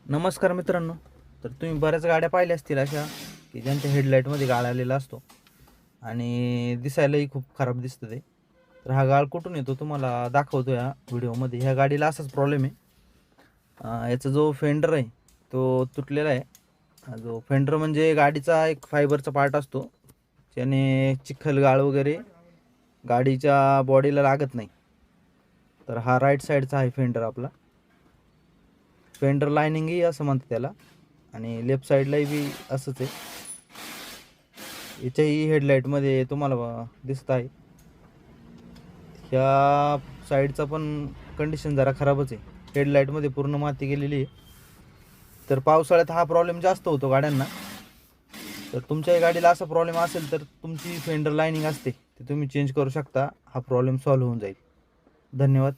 नमस्कार मित्रांनो. तर तुम्ही बऱ्याच गाड्या पाहिल्या असतील अशा की ज्यांच्या हेडलाईटमध्ये गाळ आलेला असतो आणि दिसायलाही खूप खराब दिसतं ते. तर हा गाळ कुठून येतो तुम्हाला दाखवतो या व्हिडिओमध्ये. ह्या गाडीला असाच प्रॉब्लेम आहे. याचा जो फेंडर आहे तो तुटलेला आहे. जो फेंडर म्हणजे गाडीचा एक फायबरचा पार्ट असतो ज्याने चिखल गाळ वगैरे गाडीच्या बॉडीला लागत नाही. तर हा राईट साईडचा आहे फेंडर आपला. फेंडर लायनिंगही असं म्हणतात त्याला आणि लेफ्ट साईडलाही बी असंच आहे. याच्याही हेडलाईटमध्ये तुम्हाला दिसत आहे. ह्या साईडचा पण कंडिशन जरा खराबच आहे. हेडलाईटमध्ये पूर्ण माती गेलेली आहे. तर पावसाळ्यात हा प्रॉब्लेम जास्त होतो गाड्यांना. तर तुमच्या गाडीला असा प्रॉब्लेम असेल तर तुमची फेंडर लायनिंग असते ती तुम्ही चेंज करू शकता. हा प्रॉब्लेम सॉल्व्ह होऊन जाईल. धन्यवाद.